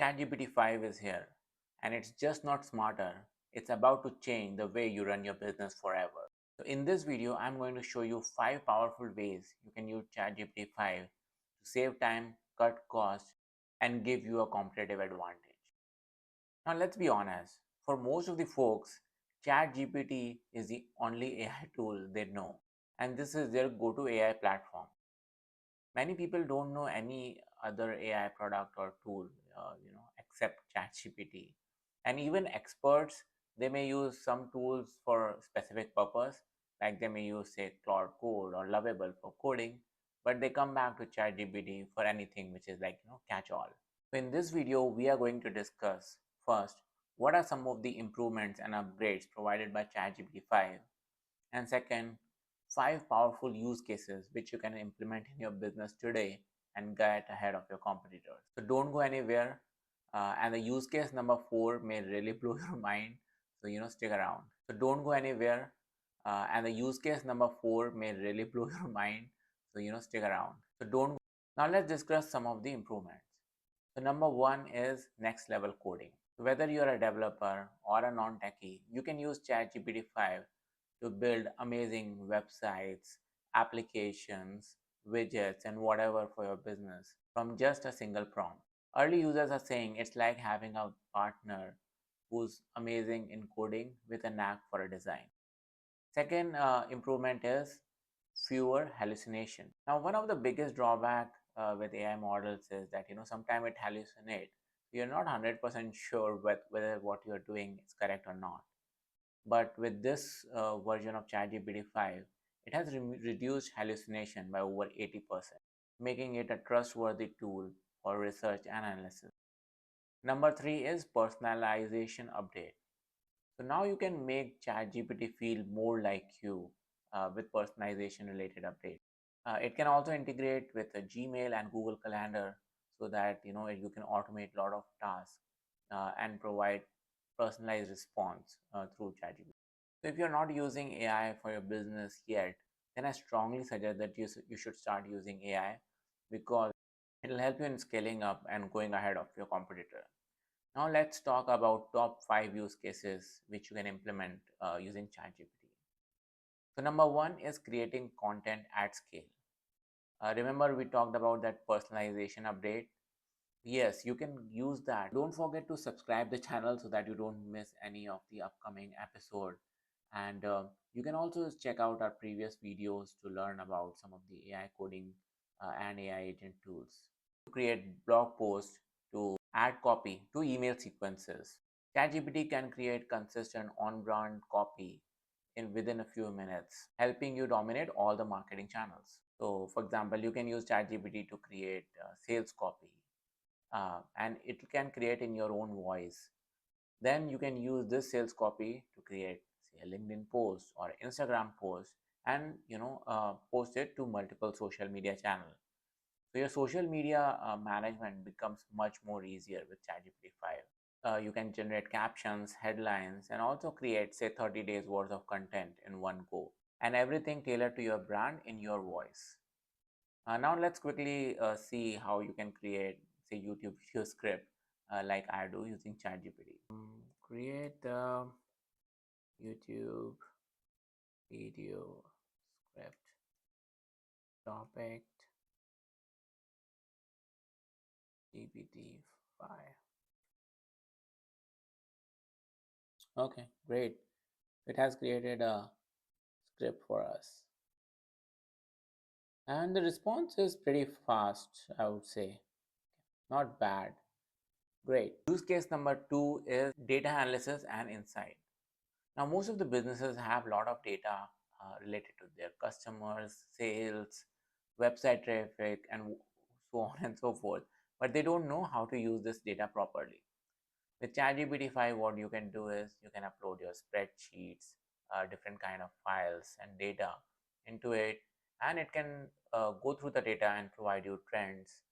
ChatGPT 5 is here, and it's just not smarter, it's about to change the way you run your business forever. So in this video, I'm going to show you 5 powerful ways you can use ChatGPT 5 to save time, cut costs, and give you a competitive advantage. Now let's be honest, for most of the folks, ChatGPT is the only AI tool they know, and this is their go-to AI platform. Many people don't know any other AI product or tool, except ChatGPT. And even experts, they may use some tools for specific purpose, like they may use say Claude Code or Lovable for coding, but they come back to ChatGPT for anything which is like catch all. So in this video, we are going to discuss first what are some of the improvements and upgrades provided by ChatGPT 5, and second, 5 powerful use cases which you can implement in your business today and get ahead of your competitors. So don't go anywhere. And the use case number 4 may really blow your mind. So, stick around. So don't go anywhere. And the use case number 4 may really blow your mind. So, stick around. So don't. Now let's discuss some of the improvements. So number 1 is next level coding. Whether you're a developer or a non-techie, you can use ChatGPT 5 to build amazing websites, applications, widgets, and whatever for your business from just a single prompt. Early users are saying it's like having a partner who's amazing in coding with a knack for a design. Second improvement is fewer hallucination. Now, one of the biggest drawback with AI models is that sometimes it hallucinates. You're not 100% sure whether what you're doing is correct or not. But with this version of ChatGPT 5, it has reduced hallucination by over 80%, making it a trustworthy tool for research and analysis. Number 3 is personalization update. So now you can make ChatGPT feel more like you with personalization related updates. It can also integrate with a Gmail and Google Calendar so that you can automate a lot of tasks and provide personalized response through ChatGPT. So if you're not using AI for your business yet, then I strongly suggest that you should start using AI because it'll help you in scaling up and going ahead of your competitor. Now let's talk about top 5 use cases which you can implement using ChatGPT. So number 1 is creating content at scale. Remember we talked about that personalization update. Yes, you can use that. Don't forget to subscribe the channel so that you don't miss any of the upcoming episode. And you can also check out our previous videos to learn about some of the AI coding and AI agent tools. To create blog posts, to add copy to email sequences. ChatGPT can create consistent on-brand copy in within a few minutes, helping you dominate all the marketing channels. So, for example, you can use ChatGPT to create sales copy, and it can create in your own voice. Then you can use this sales copy to create say a LinkedIn post or Instagram post, and post it to multiple social media channels. So your social media management becomes much more easier with ChatGPT 5. You can generate captions, headlines, and also create say 30 days worth of content in one go, and everything tailored to your brand in your voice. Now let's quickly see how you can create say YouTube video script like I do using ChatGPT. Create the YouTube video script topic GPT-5. Okay, great. It has created a script for us. And the response is pretty fast, I would say. Not bad. Great. Use case number 2 is data analysis and insight. Now, most of the businesses have a lot of data related to their customers, sales, website traffic, and so on and so forth. But they don't know how to use this data properly. With ChatGPT 5, what you can do is you can upload your spreadsheets, different kind of files and data into it, and it can go through the data and provide you trends,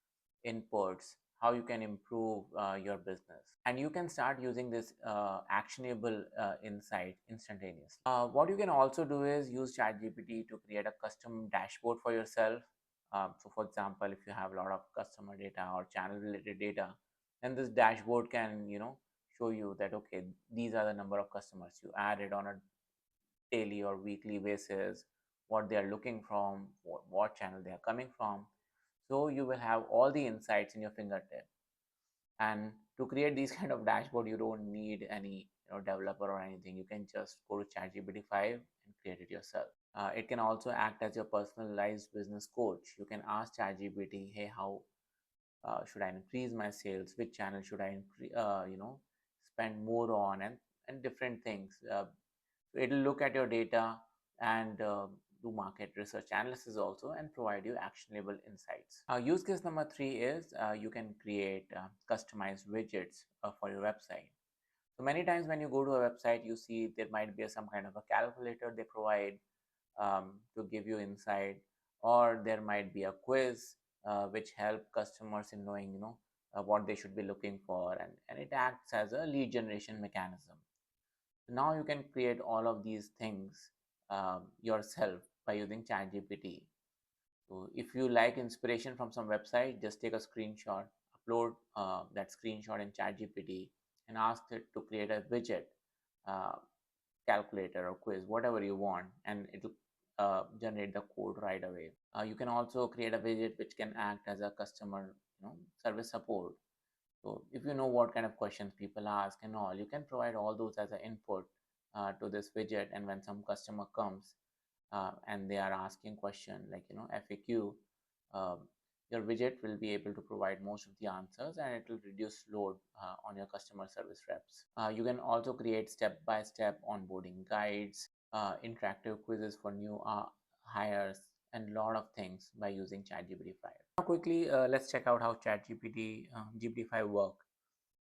inputs, how you can improve your business. And you can start using this actionable insight instantaneously. What you can also do is use ChatGPT to create a custom dashboard for yourself. So for example, if you have a lot of customer data or channel related data, Then this dashboard can, show you that, okay, these are the number of customers you added on a daily or weekly basis, what they are looking from, what channel they are coming from. So you will have all the insights in your fingertip. And to create these kind of dashboard, you don't need any developer or anything. You can just go to ChatGPT 5 and create it yourself. It can also act as your personalized business coach. You can ask ChatGPT, hey, how should I increase my sales? Which channel should I spend more on, and different things. So it'll look at your data and do market research analysis also and provide you actionable insights. Use case number 3 is you can create customized widgets for your website. So many times when you go to a website, you see there might be some kind of a calculator they provide to give you insight, or there might be a quiz which help customers in knowing what they should be looking for, and it acts as a lead generation mechanism. Now you can create all of these things yourself by using ChatGPT. So if you like inspiration from some website, just take a screenshot, upload that screenshot in ChatGPT, and ask it to create a widget, uh, calculator or quiz, whatever you want, and it'll generate the code right away. You can also create a widget which can act as a customer service support. So if you know what kind of questions people ask and all, you can provide all those as an input to this widget. And when some customer comes and they are asking question like FAQ, um, your widget will be able to provide most of the answers, and it will reduce load on your customer service reps. You can also create step-by-step onboarding guides, interactive quizzes for new hires, and a lot of things by using ChatGPT 5. Now quickly, let's check out how ChatGPT GPT-5 work.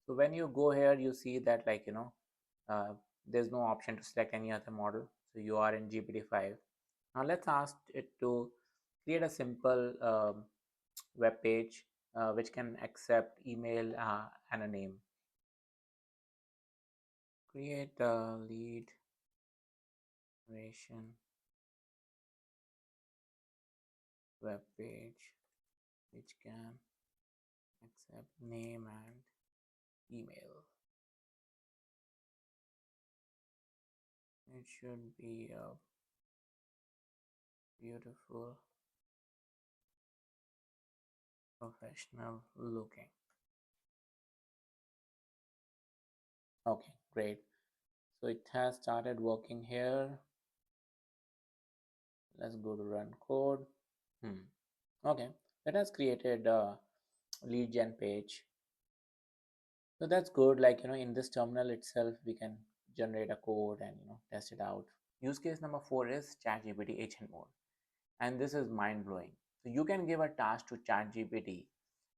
So when you go here, you see that uh, there's no option to select any other model. So you are in GPT-5. Now let's ask it to create a simple web page which can accept email and a name. Create a lead generation web page which can accept name and email. It should be a beautiful, professional looking. Okay, great. So it has started working here. Let's go to run code. Okay, it has created a lead gen page. So that's good. Like, in this terminal itself, we can generate a code and, test it out. Use case number 4 is ChatGPT agent mode. And this is mind blowing. So you can give a task to ChatGPT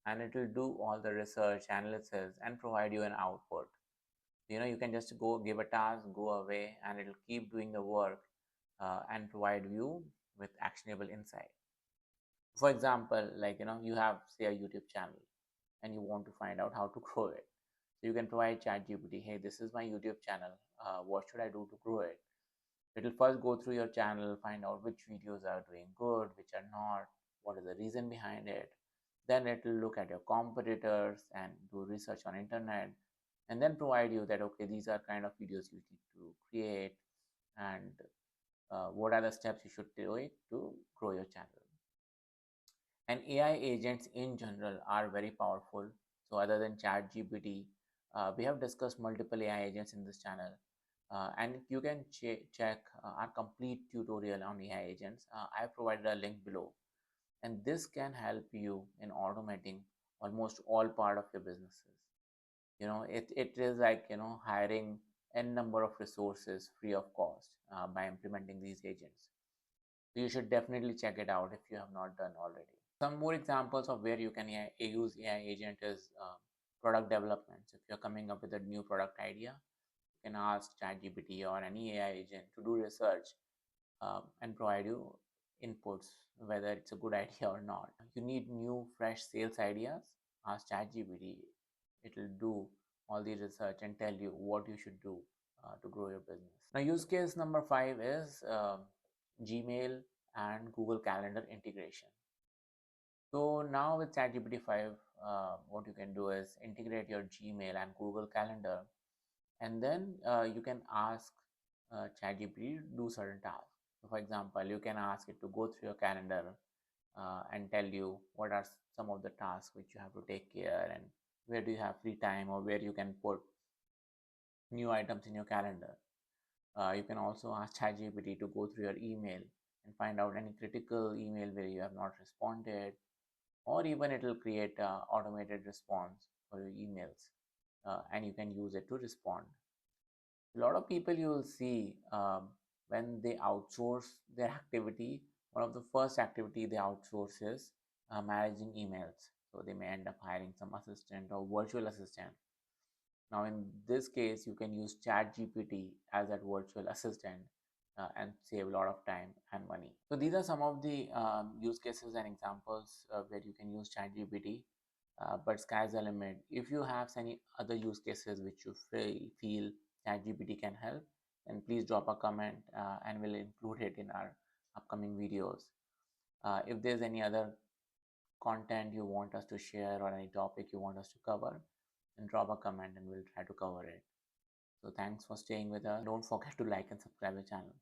and it will do all the research, analysis, and provide you an output. You can just go give a task, go away, and it'll keep doing the work and provide you with actionable insight. For example, like you have say a YouTube channel and you want to find out how to grow it. So you can provide ChatGPT, hey, this is my YouTube channel, what should I do to grow it? It will first go through your channel, find out which videos are doing good, which are not, what is the reason behind it. Then it will look at your competitors and do research on internet, and then provide you that, okay, these are kind of videos you need to create, and what are the steps you should take to grow your channel. And AI agents in general are very powerful. So other than ChatGPT, we have discussed multiple AI agents in this channel. And you can check our complete tutorial on AI agents. I provided a link below. And this can help you in automating almost all part of your businesses. It is like, hiring n number of resources free of cost by implementing these agents. So you should definitely check it out if you have not done already. Some more examples of where you can use AI agent is product development. So if you're coming up with a new product idea, you can ask ChatGPT or any AI agent to do research and provide you inputs whether it's a good idea or not. You need new fresh sales ideas, ask ChatGPT. It will do all the research and tell you what you should do to grow your business. Now use case number 5 is Gmail and Google Calendar integration. So now with ChatGPT 5, what you can do is integrate your Gmail and Google Calendar, and then you can ask ChatGPT to do certain tasks. So for example, you can ask it to go through your calendar and tell you what are some of the tasks which you have to take care, and where do you have free time, or where you can put new items in your calendar. You can also ask ChatGPT to go through your email and find out any critical email where you have not responded, or even it will create a automated response for your emails, and you can use it to respond. A lot of people you will see when they outsource their activity, one of the first activity they outsource is managing emails. So they may end up hiring some assistant or virtual assistant. Now, in this case, you can use ChatGPT as that virtual assistant and save a lot of time and money. So these are some of the use cases and examples where you can use ChatGPT. But sky's the limit. If you have any other use cases which you feel ChatGPT can help, then please drop a comment and we'll include it in our upcoming videos. If there's any other content you want us to share or any topic you want us to cover, then drop a comment and we'll try to cover it. So thanks for staying with us. Don't forget to like and subscribe the channel.